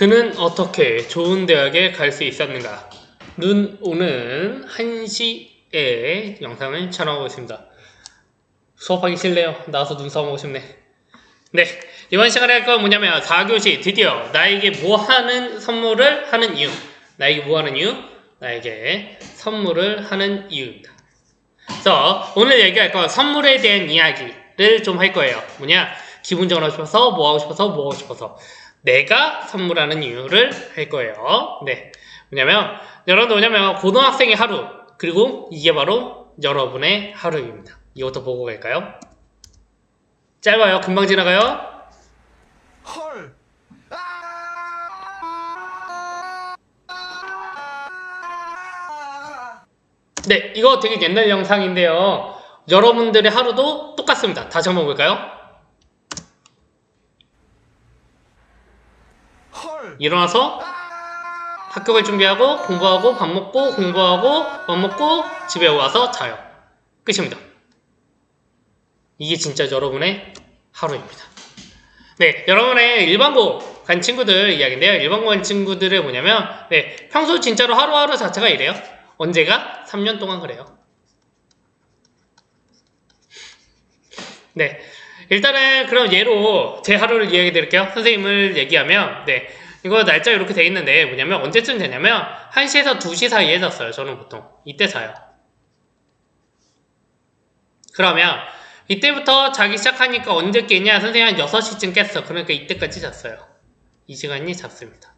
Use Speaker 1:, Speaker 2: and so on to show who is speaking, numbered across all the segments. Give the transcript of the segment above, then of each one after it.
Speaker 1: 그는 어떻게 좋은 대학에 갈 수 있었는가? 눈 오는 1시에 영상을 촬영하고 있습니다. 수업하기 싫네요. 나와서 눈싸움하고 싶네. 네, 이번 시간에 할 건 뭐냐면 4교시 드디어 나에게 뭐하는 선물을 하는 이유. 나에게 뭐하는 이유? 나에게 선물을 하는 이유입니다. 그래서 오늘 얘기할 건 선물에 대한 이야기를 좀 할 거예요. 뭐냐? 기분 전하고 싶어서, 뭐 하고 싶어서, 뭐 하고 싶어서. 내가 선물하는 이유를 할 거예요. 네. 여러분들 뭐냐면 고등학생의 하루, 그리고 이게 바로 여러분의 하루입니다. 이것도 보고 갈까요? 짧아요. 금방 지나가요.
Speaker 2: 헐.
Speaker 1: 네, 이거 되게 옛날 영상인데요. 여러분들의 하루도 똑같습니다. 다시 한번 볼까요?
Speaker 2: 헐.
Speaker 1: 일어나서 학교 갈 준비하고 공부하고 밥 먹고 공부하고 밥 먹고 집에 와서 자요. 끝입니다. 이게 진짜 여러분의 하루입니다. 네, 여러분의 일반고 간 친구들 이야기인데요. 일반고 간 친구들은 뭐냐면 평소 진짜로 하루하루 자체가 이래요. 언제가? 3년 동안 그래요. 네, 일단은 그럼 예로 제 하루를 이야기 드릴게요. 선생님을 얘기하면 이거 날짜 이렇게 돼 있는데 뭐냐면 언제쯤 되냐면 1시에서 2시 사이에 잤어요. 저는 보통 이때 자요. 그러면 이때부터 자기 시작하니까 언제 깨냐? 선생님 한 6시쯤 깼어. 그러니까 이때까지 잤어요. 이 시간이 잤습니다.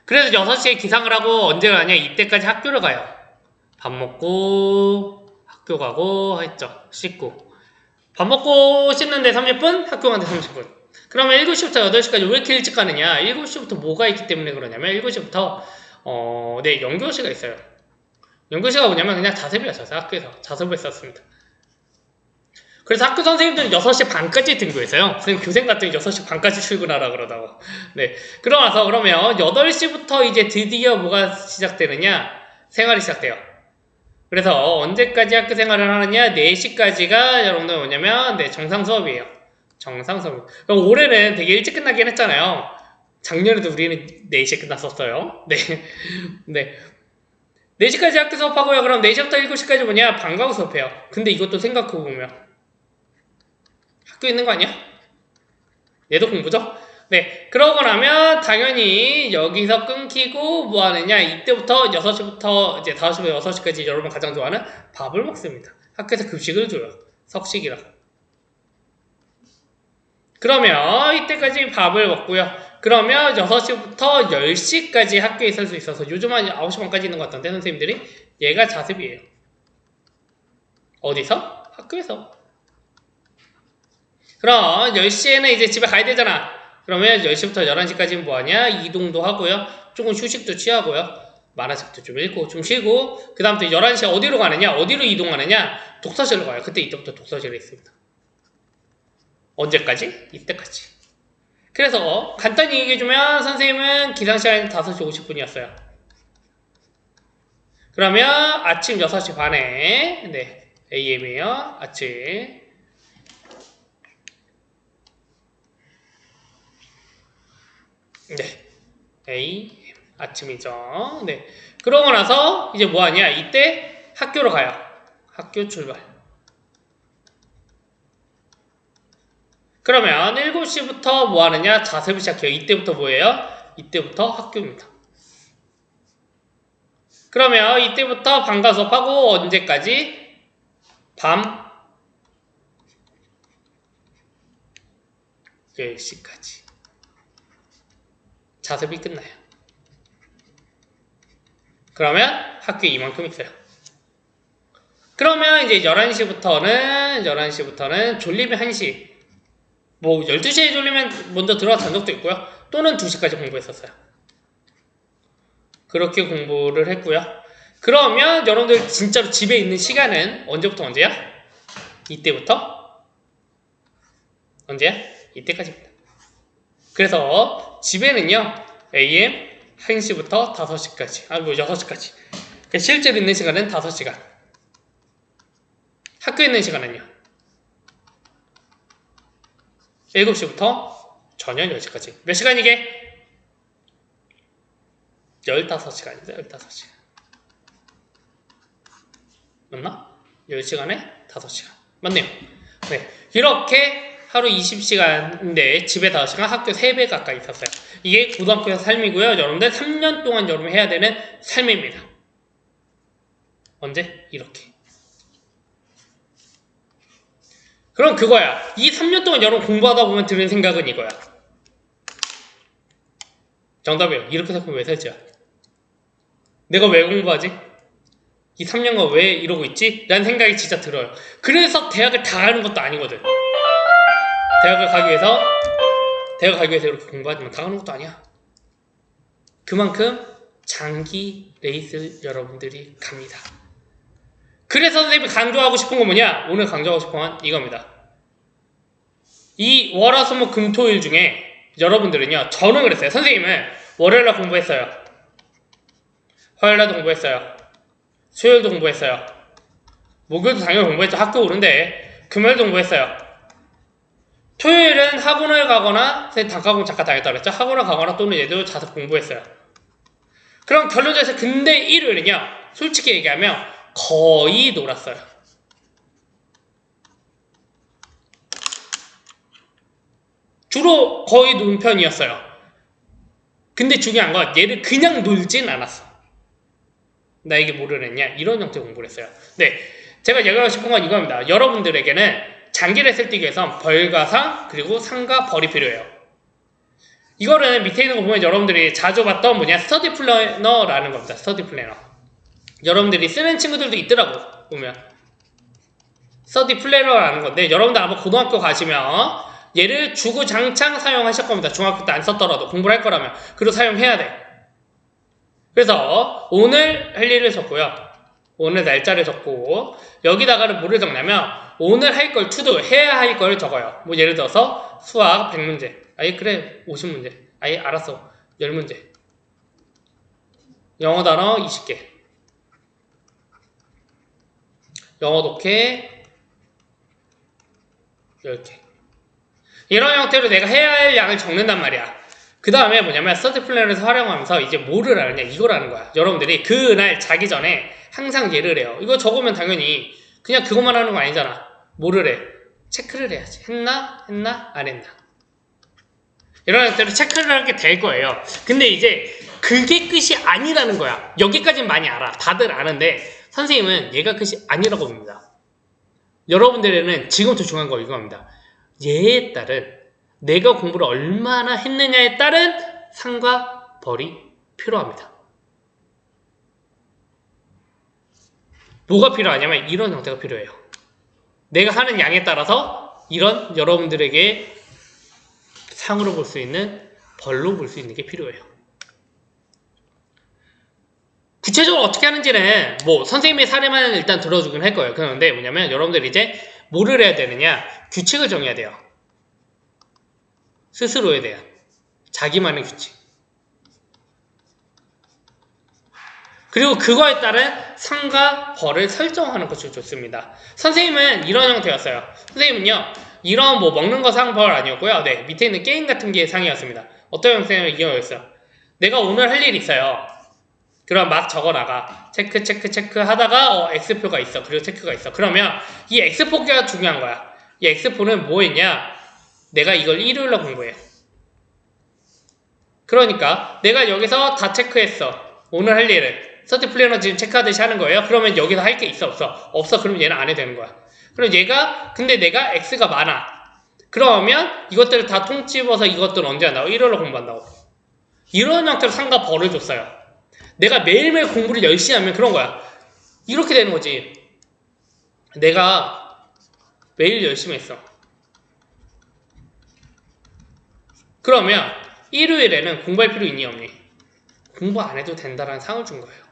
Speaker 1: 그래서 6시에 기상을 하고 언제 가냐? 이때까지 학교를 가요. 밥 먹고 학교 가고 했죠. 씻고 밥 먹고 씻는데 30분, 학교 가는데 30분. 그러면 7시부터 8시까지 왜 이렇게 일찍 가느냐? 7시부터 뭐가 있기 때문에 그러냐면 7시부터 연교시가 있어요. 연교시가 뭐냐면 그냥 자습이었어요. 학교에서 자습을 썼습니다. 그래서 학교 선생님들은 6시 반까지 등교했어요. 선생님 교생 같은 6시 반까지 출근하라 그러다고. 네. 그러면 8시부터 이제 드디어 뭐가 시작되느냐? 생활이 시작돼요. 그래서 언제까지 학교 생활을 하느냐? 4시까지가 여러분들 뭐냐면 정상 수업이에요. 정상 수업. 그럼 올해는 되게 일찍 끝나긴 했잖아요. 작년에도 우리는 4시에 끝났었어요. 네. 4시까지 학교 수업하고요. 그럼 4시부터 7시까지 뭐냐? 방과후 수업해요. 근데 이것도 생각해보면 학교 있는 거 아니야? 얘도 공부죠? 네, 그러고 나면 당연히 여기서 끊기고 뭐 하느냐? 이때부터 6시부터 이제 5시부터 6시까지 여러분 가장 좋아하는 밥을 먹습니다. 학교에서 급식을 줘요. 석식이라. 그러면 이때까지 밥을 먹고요. 그러면 6시부터 10시까지 학교에 있을 수 있어서 요즘 한 9시 반까지 있는 것 같던데 선생님들이 얘가 자습이에요. 어디서? 학교에서. 그럼 10시에는 이제 집에 가야 되잖아. 그러면 10시부터 11시까지는 뭐하냐? 이동도 하고요. 조금 휴식도 취하고요. 만화책도 좀 읽고 좀 쉬고 그 다음부터 11시에 어디로 가느냐? 어디로 이동하느냐? 독서실로 가요. 그때 이때부터 독서실에 있습니다. 언제까지? 이때까지. 그래서 간단히 얘기해주면 선생님은 기상시간이 5시 50분이었어요. 그러면 아침 6시 반에 AM이에요. 아침. AM 아침이죠. 그러고 나서 이제 뭐하냐? 이때 학교로 가요. 학교 출발. 그러면 7시부터 뭐 하느냐? 자습을 시작해요. 이때부터 뭐예요? 이때부터 학교입니다. 그러면 이때부터 방과 수업하고 언제까지? 밤 10시까지. 자습이 끝나요. 그러면 학교에 이만큼 있어요. 그러면 이제 11시부터는 졸리면 1시. 뭐 12시에 졸리면 먼저 들어가 잔 적도 있고요. 또는 2시까지 공부했었어요. 그렇게 공부를 했고요. 그러면 여러분들 진짜로 집에 있는 시간은 언제부터 언제야? 이때부터 언제야? 이때까지입니다. 그래서 집에는요 AM 1시부터 5시까지 6시까지 실제로 있는 시간은 5시간. 학교에 있는 시간은요 7시부터 저녁 10시까지. 몇 시간 이게? 15시간이죠. 15시간. 맞나? 10시간에 5시간. 맞네요. 네. 이렇게 하루 20시간인데 집에 5시간, 학교 3배 가까이 있었어요. 이게 고등학교에서 삶이고요. 여러분들 3년 동안 여러분 해야 되는 삶입니다. 언제? 이렇게. 그럼 그거야. 이 3년 동안 여러분 공부하다 보면 드는 생각은 이거야. 정답이에요. 이렇게 생각하면 왜 살지야? 내가 왜 공부하지? 이 3년간 왜 이러고 있지? 라는 생각이 진짜 들어요. 그래서 대학을 다 가는 것도 아니거든. 대학을 가기 위해서 이렇게 공부하지만 다 가는 것도 아니야. 그만큼 장기 레이스 여러분들이 갑니다. 그래서 선생님이 강조하고 싶은 건 뭐냐? 오늘 강조하고 싶은 건 이겁니다. 이 월화수목 금토일 중에 여러분들은요, 저는 그랬어요. 선생님은 월요일날 공부했어요. 화요일날도 공부했어요. 수요일도 공부했어요. 목요일도 당연히 공부했죠. 학교 오는데. 금요일도 공부했어요. 토요일은 학원을 가거나 선생님 단과공 잠깐 다녔다 그랬죠. 학원을 가거나 또는 얘도 자습 공부했어요. 그럼 결론적으로 근데 일요일은요, 솔직히 얘기하면 거의 놀았어요. 주로 거의 논 편이었어요. 근데 중요한 건 얘를 그냥 놀진 않았어. 나에게 뭐를 했냐? 이런 형태의 공부를 했어요. 네, 제가 얘기하고 싶은 건 이겁니다. 여러분들에게는 장기 레슨을 뛰기 위해선 벌과 상, 그리고 상과 벌이 필요해요. 이거를 밑에 있는 거 보면 여러분들이 자주 봤던 뭐냐? 스터디 플래너라는 겁니다. 스터디 플래너. 여러분들이 쓰는 친구들도 있더라고, 보면. 스터디 플래너라는 건데, 여러분들 아마 고등학교 가시면 얘를 주구장창 사용하실 겁니다. 중학교 때 안 썼더라도 공부를 할 거라면. 그리고 사용해야 돼. 그래서 오늘 할 일을 적고요. 오늘 날짜를 적고 여기다가는 뭐를 적냐면 오늘 할 걸 투두 해야 할 걸 적어요. 뭐 예를 들어서 수학 100문제. 아예 그래 50문제. 아예 알았어 10문제. 영어 단어 20개. 영어 독해 10개. 이런 형태로 내가 해야 할 양을 적는단 말이야. 그 다음에 뭐냐면 스터디 플래너에서 활용하면서 이제 뭐를 하느냐 이걸 하는 거야. 여러분들이 그날 자기 전에 항상 얘를 해요. 이거 적으면 당연히 그냥 그것만 하는 거 아니잖아. 뭐를 해? 체크를 해야지. 했나? 안 했나? 이런 형태로 체크를 하게 될 거예요. 근데 이제 그게 끝이 아니라는 거야. 여기까지는 많이 알아. 다들 아는데 선생님은 얘가 끝이 아니라고 봅니다. 여러분들에게는 지금부터 중요한 거 이겁니다. 얘에 따른 내가 공부를 얼마나 했느냐에 따른 상과 벌이 필요합니다. 뭐가 필요하냐면 이런 형태가 필요해요. 내가 하는 양에 따라서 이런 여러분들에게 상으로 볼 수 있는 벌로 볼 수 있는 게 필요해요. 구체적으로 어떻게 하는지는 뭐 선생님의 사례만 일단 들어주긴 할 거예요. 그런데 뭐냐면 여러분들이 이제 뭐를 해야 되느냐? 규칙을 정해야 돼요. 스스로에 대한 자기만의 규칙. 그리고 그거에 따른 상과 벌을 설정하는 것이 좋습니다. 선생님은 이런 형태였어요. 선생님은요, 이런 뭐 먹는 거 상, 벌 아니었고요. 네, 밑에 있는 게임 같은 게 상이었습니다. 어떤 형태는 이거였어요. 내가 오늘 할 일 있어요. 그럼 막 적어나가. 체크 하다가 X표가 있어. 그리고 체크가 있어. 그러면 이 X표가 중요한 거야. 이 X표는 뭐였냐? 내가 이걸 일요일날 공부해. 그러니까 내가 여기서 다 체크했어. 오늘 할 일을. 스터디 플래너 지금 체크하듯이 하는 거예요. 그러면 여기서 할 게 있어 없어? 없어. 그럼 얘는 안 해도 되는 거야. 그럼 얘가 근데 내가 X가 많아. 그러면 이것들을 다 통집어서 이것들은 언제 한다고? 일요일로 공부한다고. 이런 형태로 상과 벌을 줬어요. 내가 매일매일 공부를 열심히 하면 그런 거야. 이렇게 되는 거지. 내가 매일 열심히 했어. 그러면 일요일에는 공부할 필요 있니 없니? 공부 안 해도 된다라는 상을 준 거예요.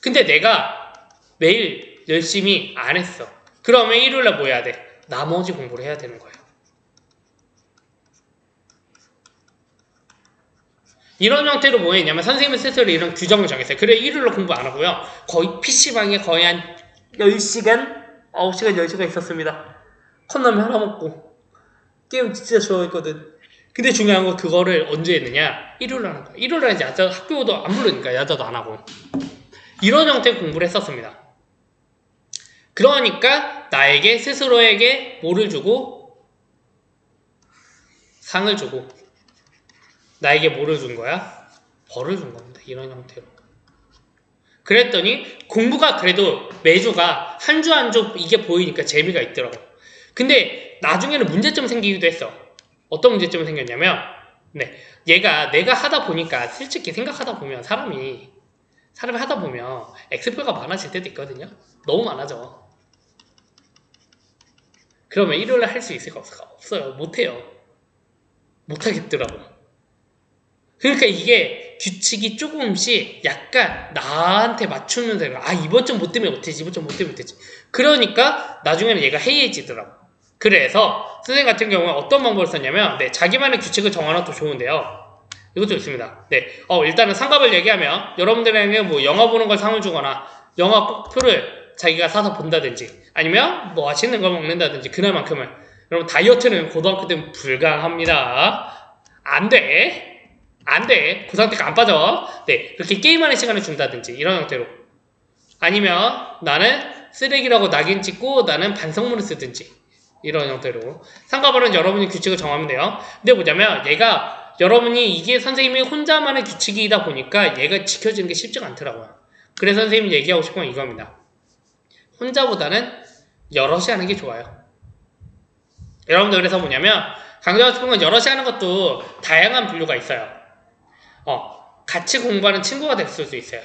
Speaker 1: 근데 내가 매일 열심히 안 했어. 그러면 일요일날 뭐 해야 돼? 나머지 공부를 해야 되는 거예요. 이런 형태로 뭐 했냐면 선생님은 스스로 이런 규정을 정했어요. 그래 일요일로 공부 안 하고요. 거의 PC방에 거의 한 10시간? 9시간 10시간 있었습니다. 컵라면 하나 먹고 게임 진짜 좋아했거든. 근데 중요한 건 그거를 언제 했느냐? 일요일 날 하는 거야. 일요일 날 이제 야자, 학교도 안 부르니까 야자도 안 하고. 이런 형태의 공부를 했었습니다. 그러니까 나에게 스스로에게 뭐를 주고 상을 주고 나에게 뭐를 준 거야? 벌을 준 겁니다. 이런 형태로. 그랬더니 공부가 그래도 매주가 한 주 한 주 이게 보이니까 재미가 있더라고. 근데 나중에는 문제점 생기기도 했어. 어떤 문제점이 생겼냐면 내가 하다 보니까 솔직히 생각하다 보면 사람이 하다 보면 X표가 많아질 때도 있거든요. 너무 많아져. 그러면 일요일에 할 수 있을까 없을까? 없어요. 못해요. 못하겠더라고. 그러니까 이게 규칙이 조금씩 약간 나한테 맞추면서 이번 좀 못 때문에 못했지, 이번 좀 못 때문에 못했지. 그러니까 나중에는 얘가 해이해지더라고. 그래서 선생님 같은 경우는 어떤 방법을 썼냐면 자기만의 규칙을 정하는 것도 좋은데요. 이것도 있습니다. 일단은 상값을 얘기하면 여러분들에게 뭐 영화 보는 걸 상을 주거나 영화 표를 자기가 사서 본다든지 아니면 뭐 맛있는 걸 먹는다든지 그날만큼은 여러분 다이어트는 고등학교 때는 불가합니다. 안 돼. 고등학교 때 안 빠져. 그렇게 게임하는 시간을 준다든지 이런 형태로 아니면 나는 쓰레기라고 낙인 찍고 나는 반성문을 쓰든지 이런 형태로 상가벌은 여러분이 규칙을 정하면 돼요. 근데 뭐냐면 여러분이 이게 선생님이 혼자만의 규칙이다 보니까 얘가 지켜지는 게 쉽지가 않더라고요. 그래서 선생님이 얘기하고 싶은 건 이겁니다. 혼자보다는 여럿이 하는 게 좋아요. 여러분들 그래서 뭐냐면 강조하고 싶은 건 여럿이 하는 것도 다양한 분류가 있어요. 같이 공부하는 친구가 됐을 수 있어요.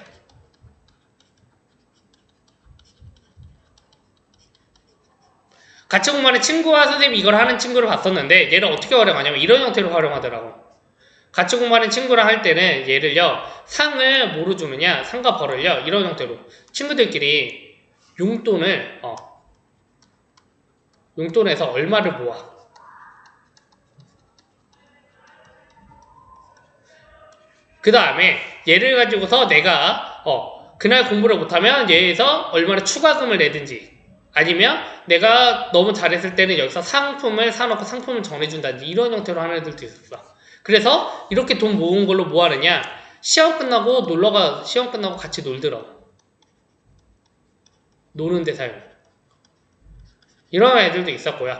Speaker 1: 같이 공부하는 친구와 선생님이 이걸 하는 친구를 봤었는데 얘를 어떻게 활용하냐면 이런 형태로 활용하더라고. 같이 공부하는 친구랑 할 때는 얘를요 상을 뭐로 주느냐 상과 벌을요 이런 형태로 친구들끼리 용돈에서 얼마를 모아 그 다음에 얘를 가지고서 내가 그날 공부를 못하면 얘에서 얼마나 추가금을 내든지 아니면 내가 너무 잘했을 때는 여기서 상품을 사놓고 상품을 전해준다든지 이런 형태로 하는 애들도 있었어. 그래서 이렇게 돈 모은 걸로 뭐 하느냐 시험 끝나고 같이 놀더라고. 노는 데 사용 이런 애들도 있었고요.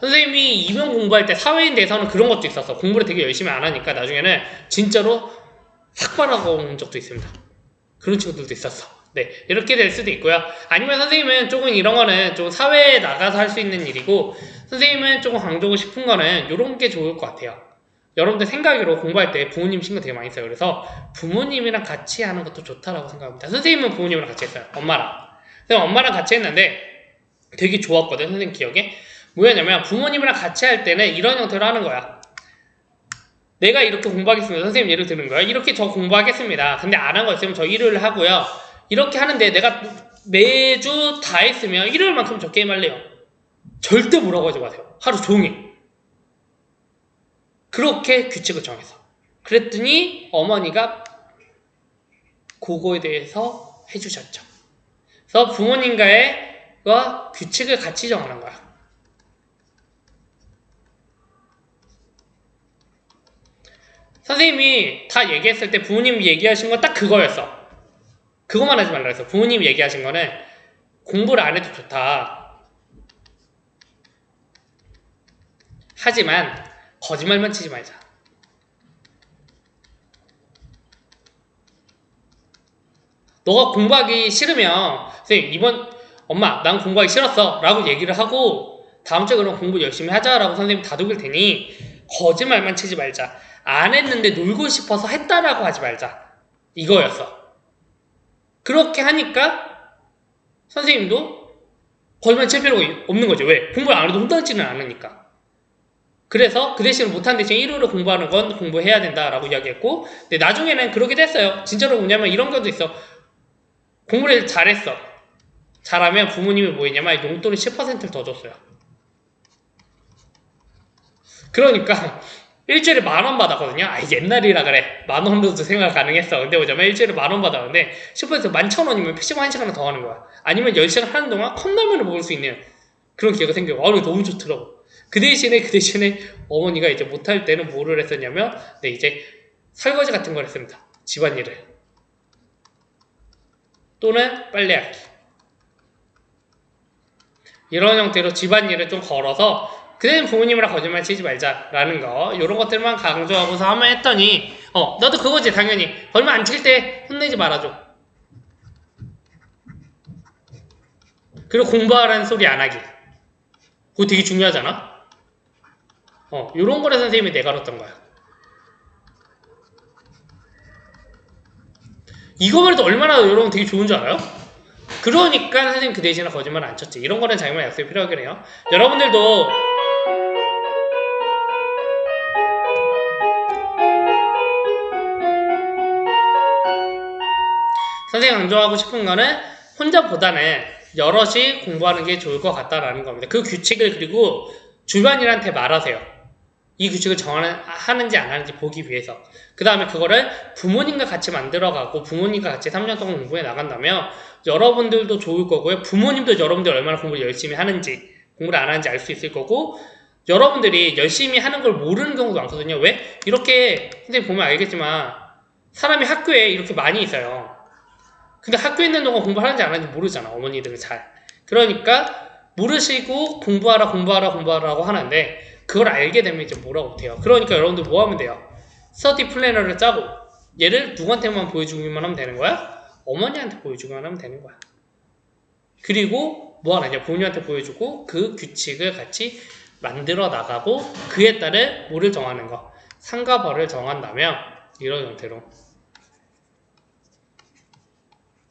Speaker 1: 선생님이 이명 공부할 때 사회인 대해서는 그런 것도 있었어. 공부를 되게 열심히 안 하니까 나중에는 진짜로 삭발하고 온 적도 있습니다. 그런 친구들도 있었어. 이렇게 될 수도 있고요. 아니면 선생님은 조금 이런 거는 좀 사회에 나가서 할 수 있는 일이고 선생님은 조금 강조하고 싶은 거는 이런 게 좋을 것 같아요. 여러분들 생각으로 공부할 때 부모님 신경 되게 많이 써요. 그래서 부모님이랑 같이 하는 것도 좋다라고 생각합니다. 선생님은 부모님이랑 같이 했어요. 엄마랑 같이 했는데 되게 좋았거든. 선생님 기억에 뭐였냐면 부모님이랑 같이 할 때는 이런 형태로 하는 거야. 내가 이렇게 공부하겠습니다. 선생님 예를 드는 거야. 이렇게 저 공부하겠습니다. 근데 안 한 거 있으면 저 일요일 하고요. 이렇게 하는데 내가 매주 다 했으면 일요일만큼 저 게임 할래요. 절대 뭐라고 하지 마세요. 하루 종일. 그렇게 규칙을 정해서. 그랬더니 어머니가 그거에 대해서 해주셨죠. 그래서 부모님과의 규칙을 같이 정하는 거야. 선생님이 다 얘기했을 때 부모님 얘기하신 건 딱 그거였어. 그것만 하지 말라 그랬어. 부모님 얘기하신 거는 공부를 안 해도 좋다. 하지만 거짓말만 치지 말자. 너가 공부하기 싫으면 선생님 엄마 난 공부하기 싫었어 라고 얘기를 하고 다음 주에 그럼 공부 열심히 하자 라고 선생님 다독일 테니 거짓말만 치지 말자. 안 했는데 놀고 싶어서 했다라고 하지 말자. 이거였어. 그렇게 하니까 선생님도 거짓말 칠 필요가 없는 거죠. 왜? 공부를 안 해도 혼나지는 않으니까. 그래서 그 대신 못한 대신 일요일에 공부하는 건 공부해야 된다라고 이야기했고 근데 나중에는 그러게 됐어요. 진짜로 뭐냐면 이런 경우도 있어. 공부를 잘했어. 잘하면 부모님이 뭐 했냐면 용돈을 10%를 더 줬어요. 그러니까 일주일에 10,000원 받았거든요. 옛날이라 그래. 10,000원도 생각 가능했어. 근데 뭐냐면 일주일에 10,000원 받았는데 10% 11,000원이면 PC방 1시간을 더 하는 거야. 아니면 10시간 하는 동안 컵라면을 먹을 수 있는 그런 기회가 생겨요. 너무 좋더라고. 그 대신에 어머니가 이제 못할 때는 뭐를 했었냐면, 네, 이제 설거지 같은 걸 했습니다. 집안일을. 또는 빨래하기. 이런 형태로 집안일을 좀 걸어서 그냥 부모님이랑 거짓말 치지 말자라는 거, 이런 것들만 강조하고서 하면 했더니, 너도 그거지 당연히. 거짓말 안 칠 때 혼내지 말아줘. 그리고 공부하라는 소리 안 하기. 그거 되게 중요하잖아. 요런 거를 선생님이 내가르쳤던 거야. 이거만 해도 얼마나 요런 거 되게 좋은 줄 알아요? 그러니까 선생님 그 대신에 거짓말 안 쳤지. 이런 거는 자기만 약속이 필요하긴 해요. 여러분들도 선생님 강조하고 싶은 거는 혼자보다는 여럿이 공부하는 게 좋을 것 같다라는 겁니다. 그 규칙을 그리고 주변인한테 말하세요. 이 규칙을 하는지 안 하는지 보기 위해서. 그 다음에 그거를 부모님과 같이 만들어가고 부모님과 같이 3년 동안 공부해 나간다면 여러분들도 좋을 거고요. 부모님도 여러분들 얼마나 공부를 열심히 하는지, 공부를 안 하는지 알 수 있을 거고, 여러분들이 열심히 하는 걸 모르는 경우도 많거든요. 왜? 이렇게 선생님 보면 알겠지만 사람이 학교에 이렇게 많이 있어요. 근데 학교에 있는 동안 공부하는지 안 하는지 모르잖아. 어머니들은 잘. 그러니까 모르시고 공부하라고 하는데 그걸 알게 되면 이제 뭐라고 못해요. 그러니까 여러분들 뭐 하면 돼요? 스터디 플래너를 짜고 얘를 누구한테만 보여주기만 하면 되는 거야? 어머니한테 보여주기만 하면 되는 거야. 그리고 뭐 하느냐? 부모님한테 보여주고 그 규칙을 같이 만들어 나가고 그에 따른 뭐를 정하는 거. 상과 벌을 정한다면 이런 형태로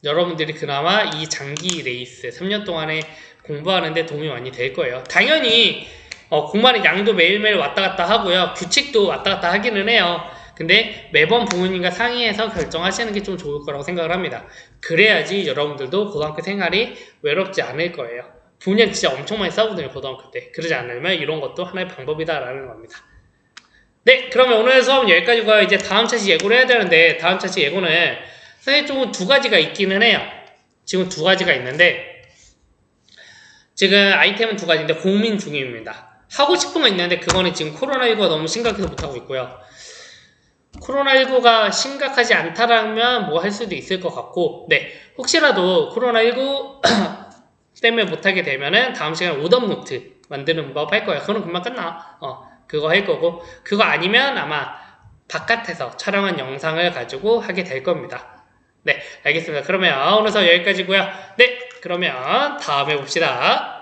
Speaker 1: 여러분들이 그나마 이 장기 레이스 3년 동안에 공부하는데 도움이 많이 될 거예요. 당연히 공부하는 양도 매일매일 왔다 갔다 하고요. 규칙도 왔다 갔다 하기는 해요. 근데 매번 부모님과 상의해서 결정하시는 게 좀 좋을 거라고 생각을 합니다. 그래야지 여러분들도 고등학교 생활이 외롭지 않을 거예요. 부모님 진짜 엄청 많이 싸우거든요. 고등학교 때. 그러지 않으면 이런 것도 하나의 방법이다라는 겁니다. 네, 그러면 오늘 수업은 여기까지고요. 이제 다음 차시 예고를 해야 되는데 다음 차시 예고는 선생님 쪽은 두 가지가 있기는 해요. 지금 두 가지가 있는데 지금 아이템은 두 가지인데 고민 중입니다. 하고 싶은 거 있는데 그거는 지금 코로나19가 너무 심각해서 못하고 있고요. 코로나19가 심각하지 않다라면 뭐 할 수도 있을 것 같고, 네, 혹시라도 코로나19 때문에 못하게 되면은 다음 시간에 오답 노트 만드는 법 할 거예요. 그거는 금방 끝나. 그거 할 거고, 그거 아니면 아마 바깥에서 촬영한 영상을 가지고 하게 될 겁니다. 네, 알겠습니다. 그러면 오늘 수업 여기까지고요. 네, 그러면 다음에 봅시다.